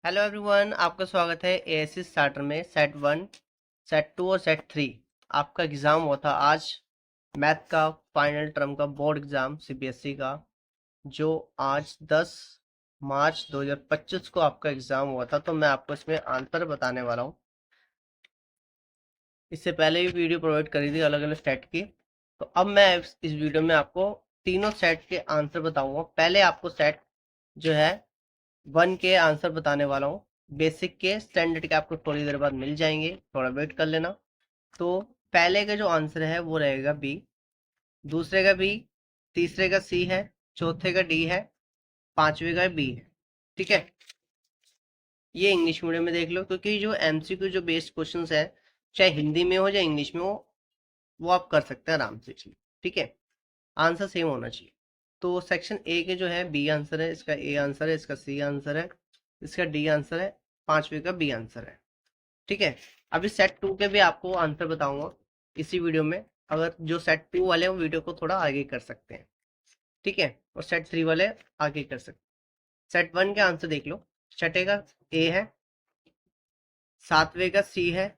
Hello everyone, आपका स्वागत है एएससी स्टार्टर में। सेट 1, सेट 2 और सेट 3 आपका एग्ज़ाम हुआ था आज। मैथ का फाइनल टर्म का बोर्ड एग्ज़ाम सीबीएसई का, जो आज 10 मार्च 2025 को आपका एग्ज़ाम हुआ था। तो मैं आपको इसमें आंसर बताने वाला हूँ। इससे पहले भी वीडियो प्रोवाइड करी थी अलग अलग सेट की। तो अब मैं इस वीडियो में आपको तीनों सेट के आंसर बताऊंगा। पहले आपको सेट जो है 1 के आंसर बताने वाला हूँ। बेसिक के, स्टैंडर्ड के आपको थोड़ी देर बाद मिल जाएंगे, थोड़ा वेट कर लेना। तो पहले का जो आंसर है वो रहेगा बी, दूसरे का बी, तीसरे का सी है, चौथे का डी है, पांचवे का बी है। ठीक है, ये इंग्लिश मीडियम में देख लो, क्योंकि जो एमसीक्यू जो बेस्ड क्वेश्चंस है, चाहे हिंदी में हो या इंग्लिश में हो, वो आप कर सकते हैं आराम से इसमें। ठीक है, आंसर सेम होना चाहिए। तो सेक्शन ए के जो है बी आंसर है, इसका ए आंसर है, इसका सी आंसर है, इसका डी आंसर है, पांचवे का बी आंसर है। ठीक है, अभी सेट 2 के भी आपको आंसर बताऊंगा इसी वीडियो में। अगर जो सेट 2 वाले हैं वो वीडियो को थोड़ा आगे कर सकते हैं। ठीक है, और सेट 3 वाले आगे कर सकते हैं। सेट 1 के आंसर देख लो। छठे का ए है, सातवें का सी है,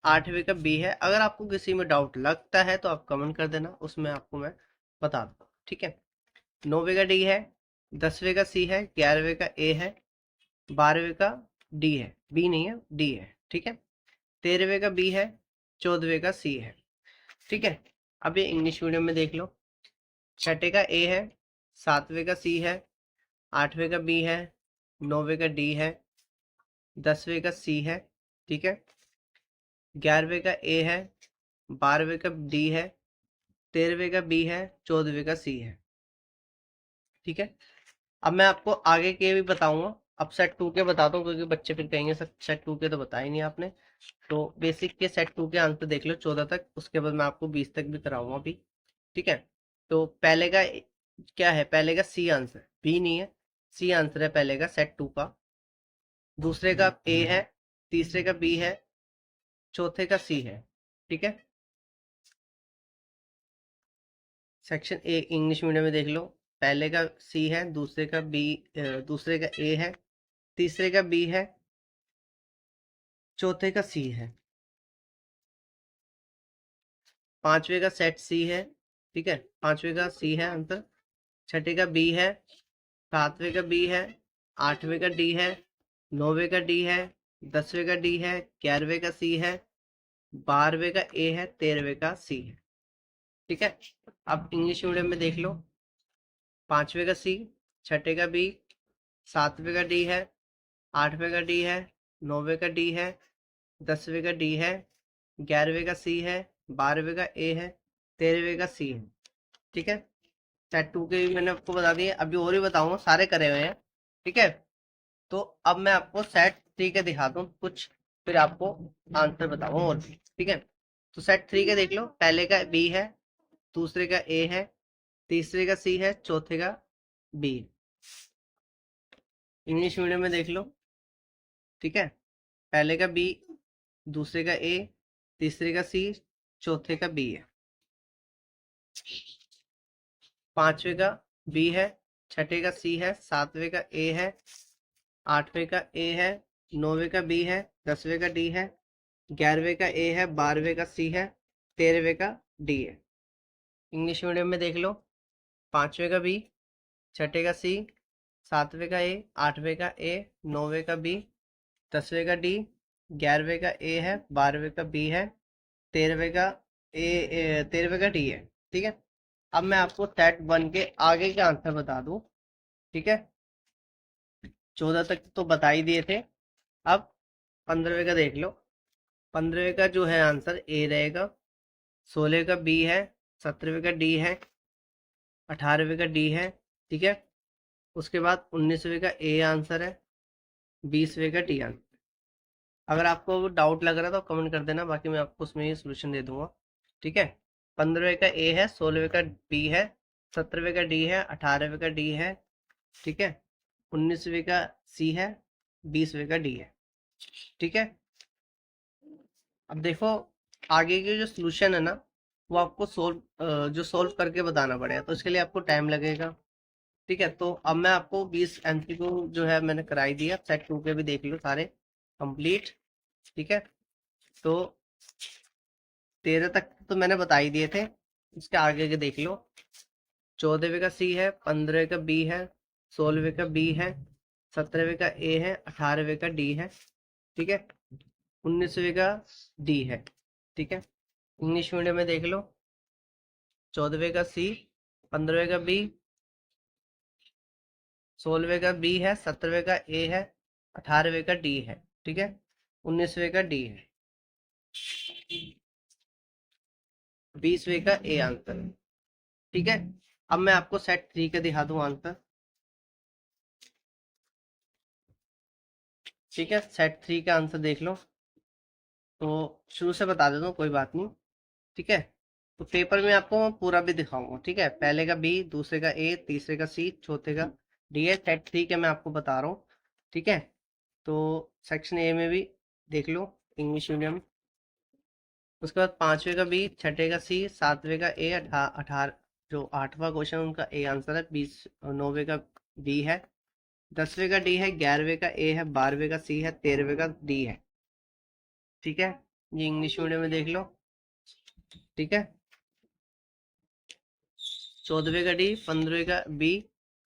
आठवें का बी है। अगर आपको किसी में डाउट लगता है तो आप कमेंट कर देना, उसमें आपको मैं बता दूंगा। ठीक है, नौवे का डी है, दसवें का सी है, ग्यारहवें का ए है, बारहवें का डी है, बी नहीं है डी है। ठीक है, तेरहवें का बी है, चौदहवें का सी है। ठीक है, अब ये इंग्लिश मीडियम में देख लो। छठे का ए है, सातवें का सी है, आठवें का बी है, नौवें का डी है, दसवें का सी है। ठीक है, ग्यारहवें का ए है, बारहवें का डी है, तेरहवें का बी है, चौदहवें का सी है। ठीक है, अब मैं आपको आगे के भी बताऊंगा। अब सेट 2 के बताता हूँ, क्योंकि बच्चे फिर कहेंगे सर सेट 2 के तो बताया नहीं आपने। तो बेसिक के सेट 2 के आंसर देख लो 14 तक, उसके बाद मैं आपको 20 तक भी कराऊंगा अभी। ठीक है, तो पहले का क्या है? पहले का सी आंसर, बी नहीं है, सी आंसर है पहले का सेट 2 का। दूसरे का ए है, तीसरे का बी है, चौथे का सी है। ठीक है, सेक्शन ए इंग्लिश मीडियम में देख लो। पहले का सी है, दूसरे का बी, दूसरे का ए है, तीसरे का बी है, चौथे का सी है, पांचवे का सेट सी है। ठीक है, पांचवे का सी है आंसर। छठे का बी है, सातवें का बी है, आठवें का डी है, नौवे का डी है, दसवें का डी है, ग्यारहवें का सी है, बारहवें का ए है, तेरहवें का सी है। ठीक है, अब इंग्लिश मीडियम में देख लो। पांचवे का सी, छठे का बी, सातवें का डी है, आठवें का डी है, नौवे का डी है, दसवें का डी है, ग्यारहवें का सी है, बारहवें का ए है, तेरहवें का सी है। ठीक है, सेट 2 के भी मैंने आपको बता दिए, अभी और भी बताऊंगा, सारे करे हुए हैं। ठीक है, तो अब मैं आपको सेट 3 के दिखा दूं कुछ, फिर आपको आंसर बताऊंगा और भी। ठीक है, तो सेट 3 के देख लो। पहले का बी है, दूसरे का ए है, तीसरे का सी है, चौथे का बी। इंग्लिश मीडियम में देख लो। ठीक है, पहले का बी, दूसरे का ए, तीसरे का सी, चौथे का बी है। पांचवे का बी है, छठे का सी है, सातवें का ए है, आठवें का ए है, नौवें का बी है, दसवें का डी है, ग्यारहवें का ए है, बारहवें का सी है, तेरहवें का डी है। इंग्लिश मीडियम में देख लो। पांचवे का बी, छठे का सी, सातवें का ए, आठवें का ए, नौवें का बी, दसवें का डी, ग्यारहवें का ए है, बारहवें का बी है, तेरहवें का तेरहवें का डी है। ठीक है, अब मैं आपको सेट 1 के आगे के आंसर बता दूं। ठीक है, 14 तक तो बता ही दिए थे। अब 15वें का देख लो। 15वें का जो है आंसर ए रहेगा, 16 का बी है, 17वें का डी है, 18वें का डी है। ठीक है, उसके बाद 19वें का ए आंसर है, 20वें का डी आंसर। अगर आपको डाउट लग रहा है तो कमेंट कर देना, बाकी मैं आपको उसमें ही सोल्यूशन दे दूंगा। ठीक है, 15वें का ए है, 16वें का बी है, 17वें का डी है, 18वें का डी है। ठीक है, 19वें का सी है, 20वें का डी है। ठीक है, अब देखो आगे के जो सोल्यूशन है ना, वो आपको जो सोल्व करके बताना पड़ेगा, तो इसके लिए आपको टाइम लगेगा। ठीक है, तो अब मैं आपको 20 एमसीक्यू जो है मैंने कराई दिया, सेट 2 के भी देख लो सारे कंप्लीट। ठीक है, तो 13 तक तो मैंने बता ही दिए थे, इसके आगे के देख लो। 14वें का सी है, 15वें का बी है, 16वें का बी है, 17वें का ए है, 18वें का डी है। ठीक है, 19वें का डी है। ठीक है, इंग्लिश मीडियम में देख लो, 14वें का सी, 15वें का बी, 16वें का बी है, 17वें का ए है, 18वें का डी है। ठीक है, 19वें का डी है, 20वें का ए आंसर है। ठीक है, अब मैं आपको सेट 3 का दिखा दूं आंसर। ठीक है, सेट 3 का आंसर देख लो, तो शुरू से बता देता हूँ, कोई बात नहीं। ठीक है, तो पेपर में आपको मैं पूरा भी दिखाऊंगा। ठीक है, पहले का बी, दूसरे का ए, तीसरे का सी, चौथे का डी है, सेट 3 का मैं आपको बता रहा हूँ। ठीक है, तो सेक्शन ए में भी देख लो, इंग्लिश मीडियम। उसके बाद 5वें का बी, छठे का सी, 7वें का ए, अठारह जो 8वां क्वेश्चन उनका ए आंसर है, 9वें का बी है, 10वें का डी है, 11वें का ए है, 12वें का सी है, 13वें का डी है। ठीक है, ये इंग्लिश मीडियम में देख लो। ठीक है, 14वें का डी, 15वें का बी,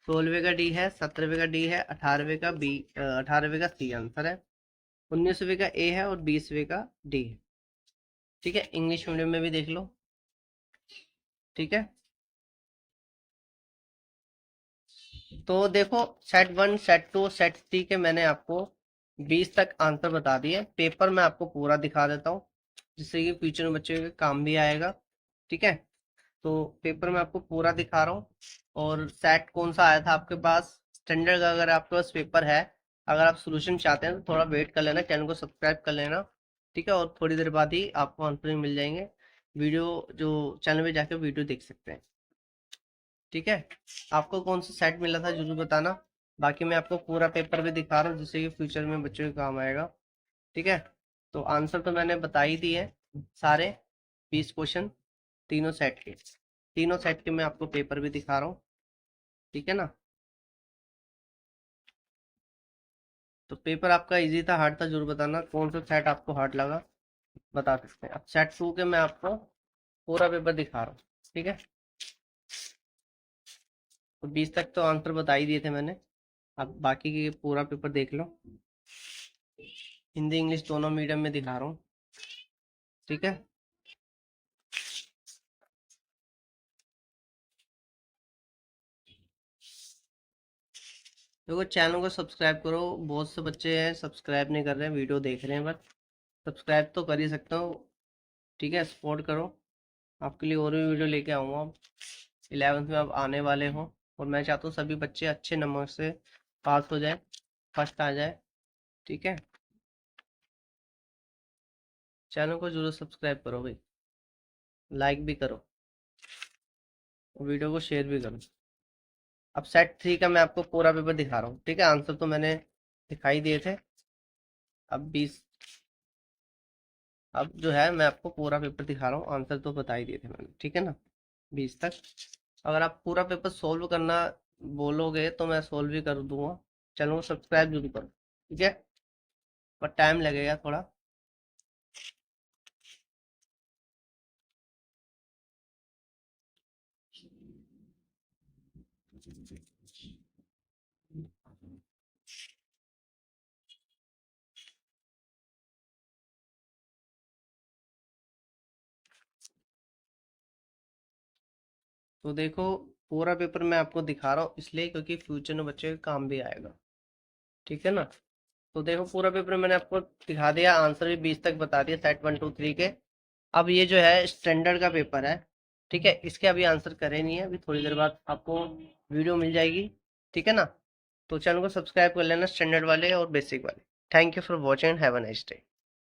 16वें का डी है, 17वें का डी है, 18वें का बी, 18वें का सी आंसर है, 19वें का ए है और 20वें का डी है। ठीक है, इंग्लिश मीडियम में भी देख लो। ठीक है, तो देखो, सेट 1, सेट 2, सेट 3 के मैंने आपको 20 तक आंसर बता दिए। पेपर में आपको पूरा दिखा देता हूँ, जिससे कि फ्यूचर में बच्चों के काम भी आएगा। ठीक है, तो पेपर में आपको पूरा दिखा रहा हूँ। और सेट कौन सा आया था आपके पास, स्टैंडर्ड का अगर आपके पास पेपर है, अगर आप सोल्यूशन चाहते हैं तो थोड़ा वेट कर लेना, चैनल को सब्सक्राइब कर लेना। ठीक है, और थोड़ी देर बाद ही आपको आंसर मिल जाएंगे। वीडियो जो चैनल पे जाकर वीडियो देख सकते हैं। ठीक है, आपको कौन सा सेट मिला था जरूर बताना। बाकी मैं आपको पूरा पेपर भी दिखा रहा हूँ, जिससे कि फ्यूचर में बच्चों के काम आएगा। ठीक है, तो आंसर तो मैंने बता ही दिए सारे 20 क्वेश्चन, तीनों सेट के मैं आपको पेपर भी दिखा रहा हूँ। ठीक है ना, तो पेपर आपका इजी था, हार्ड था, जरूर बताना कौन सा सेट आपको हार्ड लगा, बता सकते हैं। अब सेट 2 के मैं आपको पूरा पेपर दिखा रहा हूँ। ठीक है, तो 20 तक तो आंसर बता ही दिए थे मैंने, अब बाकी के पूरा पेपर देख लो। हिंदी इंग्लिश दोनों मीडियम में दिखा रहा हूँ। ठीक है, देखो चैनल को सब्सक्राइब करो, बहुत से बच्चे हैं सब्सक्राइब नहीं कर रहे हैं, वीडियो देख रहे हैं बस। सब्सक्राइब तो कर ही सकता हूँ। ठीक है, सपोर्ट करो, आपके लिए और भी वीडियो लेके आऊँगा। अब 11th में अब आने वाले हो, और मैं चाहता हूँ सभी बच्चे अच्छे नंबर से पास हो जाए, फर्स्ट आ जाए। ठीक है, चैनल को जरूर सब्सक्राइब करो भाई, लाइक भी करो, वीडियो को शेयर भी करो। अब सेट 3 का मैं आपको पूरा पेपर दिखा रहा हूँ। ठीक है, आंसर तो मैंने दिखाई दिए थे। अब 20, अब जो है मैं आपको पूरा पेपर दिखा रहा हूँ, आंसर तो बता ही दिए थे मैंने। ठीक है ना, 20 तक अगर आप पूरा पेपर सोल्व करना बोलोगे तो मैं सोल्व भी कर दूंगा। चैनल को सब्सक्राइब जरूर करो। ठीक है, पर टाइम लगेगा थोड़ा। तो देखो, पूरा पेपर मैं आपको दिखा रहा हूँ इसलिए क्योंकि फ्यूचर में बच्चे के काम भी आएगा। ठीक है ना, तो देखो पूरा पेपर मैंने आपको दिखा दिया, आंसर भी 20 तक बता दिया सेट 1 2 3 के। अब ये जो है स्टैंडर्ड का पेपर है। ठीक है, इसके अभी आंसर करे नहीं है, अभी थोड़ी देर बाद आपको वीडियो मिल जाएगी। ठीक है ना, तो चैनल को सब्सक्राइब कर लेना, स्टैंडर्ड वाले और बेसिक वाले। Thank you for watching, have a nice day.